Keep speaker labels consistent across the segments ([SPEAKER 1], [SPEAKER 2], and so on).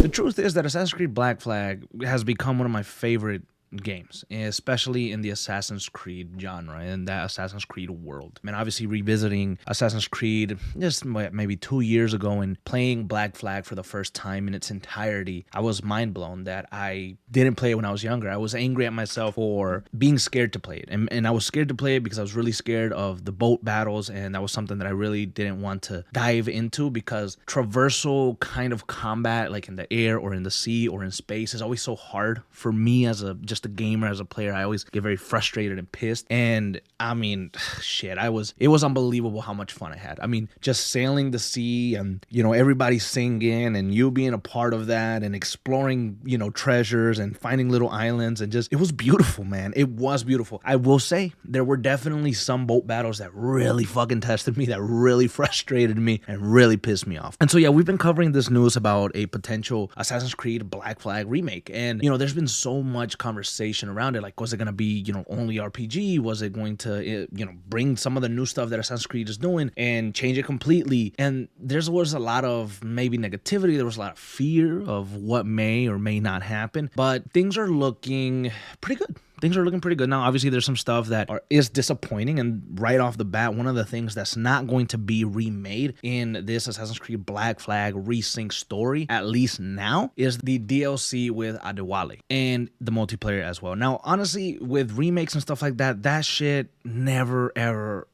[SPEAKER 1] The truth is that Assassin's Creed Black Flag has become one of my favorite games, especially in the Assassin's Creed genre and that Assassin's Creed world. I mean, obviously revisiting Assassin's Creed just maybe 2 years ago and playing Black Flag for the first time in its entirety, I was mind blown that I didn't play it when I was younger. I was angry at myself for being scared to play it. And I was scared to play it because I was really scared of the boat battles, and that was something that I really didn't want to dive into because traversal kind of combat, like in the air or in the sea or in space, is always so hard for me as just a gamer, as a player. I always get very frustrated and pissed. And I mean, shit, it was unbelievable how much fun I had. I mean, just sailing the sea and, everybody singing and you being a part of that and exploring, treasures and finding little islands, and just, it was beautiful, man. It was beautiful. I will say there were definitely some boat battles that really fucking tested me, that really frustrated me and really pissed me off. And so, yeah, we've been covering this news about a potential Assassin's Creed Black Flag remake. And, there's been so much conversation around it. Like, was it going to be, only RPG? Was it going to, bring some of the new stuff that Assassin's Creed is doing and change it completely? And there was a lot of maybe negativity. There was a lot of fear of what may or may not happen, but things are looking pretty good. Things are looking pretty good. Now, obviously, there's some stuff that is disappointing, and right off the bat, one of the things that's not going to be remade in this Assassin's Creed Black Flag resync story, at least now, is the DLC with Adewale and the multiplayer as well. Now, honestly, with remakes and stuff like that, that shit never, ever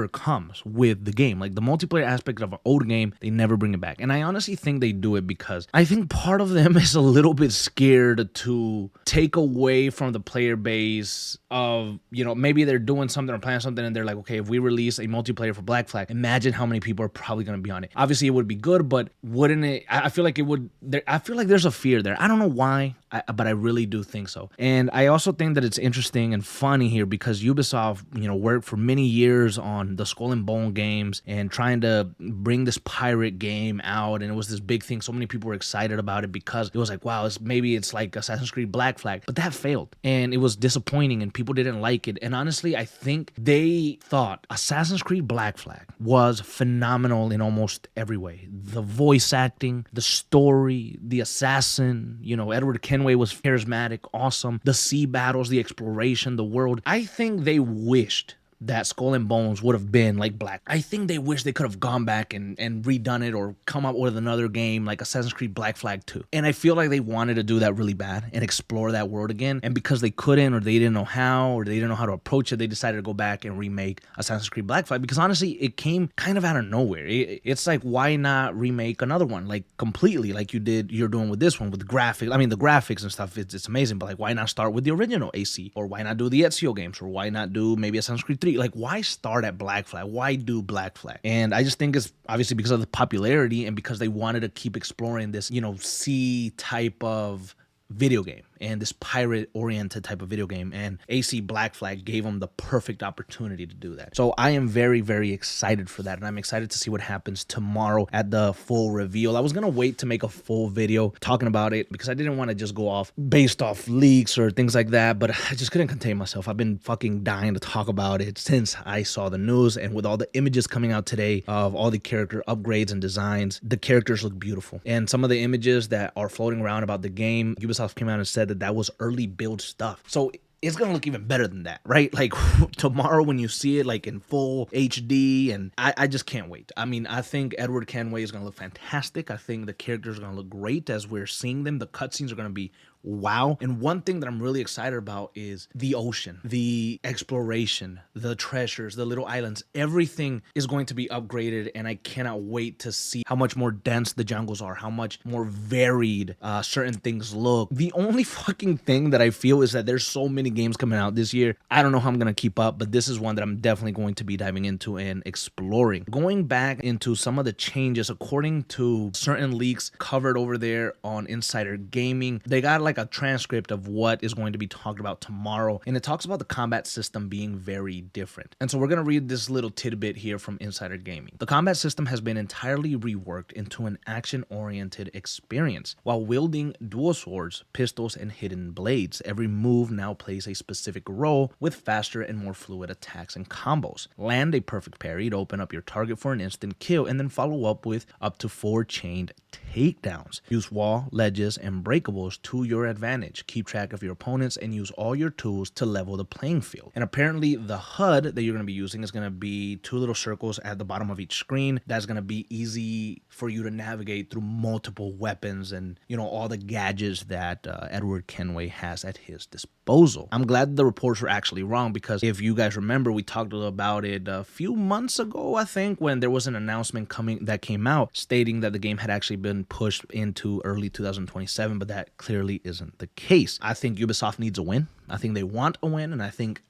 [SPEAKER 1] comes with the game. Like, the multiplayer aspect of an old game, they never bring it back. And I honestly think they do it because I think part of them is a little bit scared to take away from the player base of, maybe they're doing something or planning something and they're like, okay, if we release a multiplayer for Black Flag, imagine how many people are probably going to be on it. Obviously, it would be good, but wouldn't it? I feel like it would. I feel like there's a fear there. I don't know why, but I really do think so. And I also think that it's interesting and funny here because Ubisoft, worked for many years on the Skull and Bone games and trying to bring this pirate game out, and it was this big thing. So many people were excited about it because it was like, wow, maybe it's like Assassin's Creed Black Flag, but that failed and it was disappointing and people didn't like it. And honestly, I think they thought Assassin's Creed Black Flag was phenomenal in almost every way. The voice acting, the story, the assassin, Edward Kenway was charismatic, awesome. The sea battles, the exploration, the world. I think they wished that Skull and Bones would have been like Black. I think they wish they could have gone back and redone it or come up with another game like Assassin's Creed Black Flag 2. And I feel like they wanted to do that really bad and explore that world again. And because they couldn't, or they didn't know how, or they didn't know how to approach it, they decided to go back and remake Assassin's Creed Black Flag because honestly, it came kind of out of nowhere. It's like, why not remake another one like completely like you're doing with this one with graphics? I mean, the graphics and stuff, it's amazing, but like, why not start with the original AC? Or why not do the Ezio games? Or why not do maybe Assassin's Creed 3? Like, why start at Black Flag? Why do Black Flag? And I just think it's obviously because of the popularity and because they wanted to keep exploring this, sea type of video game and this pirate-oriented type of video game, and AC Black Flag gave them the perfect opportunity to do that. So I am very, very excited for that, and I'm excited to see what happens tomorrow at the full reveal. I was gonna wait to make a full video talking about it because I didn't want to just go off based off leaks or things like that, but I just couldn't contain myself. I've been fucking dying to talk about it since I saw the news, and with all the images coming out today of all the character upgrades and designs, the characters look beautiful. And some of the images that are floating around about the game, Ubisoft came out and said that was early build stuff. So it's gonna look even better than that, right? Like tomorrow when you see it like in full HD, and I just can't wait. I mean, I think Edward Kenway is gonna look fantastic. I think the characters are gonna look great as we're seeing them. The cutscenes are gonna be wow. And one thing that I'm really excited about is the ocean, the exploration, the treasures, the little islands. Everything is going to be upgraded, and I cannot wait to see how much more dense the jungles are, how much more varied certain things look. The only fucking thing that I feel is that there's so many games coming out this year. I don't know how I'm gonna keep up, but this is one that I'm definitely going to be diving into and exploring. Going back into some of the changes, according to certain leaks covered over there on Insider Gaming, they got like like a transcript of what is going to be talked about tomorrow, and it talks about the combat system being very different. And so we're going to read this little tidbit here from Insider Gaming. The combat system has been entirely reworked into an action-oriented experience. While wielding dual swords, pistols, and hidden blades, every move now plays a specific role with faster and more fluid attacks and combos. Land a perfect parry to open up your target for an instant kill, and then follow up with up to 4 chained takedowns. Use wall, ledges, and breakables to your advantage. Keep track of your opponents and use all your tools to level the playing field. And apparently the HUD that you're going to be using is going to be 2 little circles at the bottom of each screen. That's going to be easy for you to navigate through multiple weapons and, you know, all the gadgets that Edward Kenway has at his disposal. I'm glad the reports were actually wrong, because if you guys remember, we talked about it a few months ago, I think, when there was an announcement that came out stating that the game had actually been pushed into early 2027, but that clearly isn't the case. I think Ubisoft needs a win. I think they want a win, and I think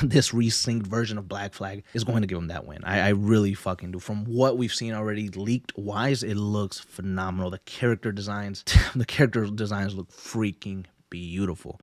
[SPEAKER 1] this resynced version of Black Flag is going to give them that win. I really fucking do. From what we've seen already leaked wise, it looks phenomenal. The character designs look freaking beautiful.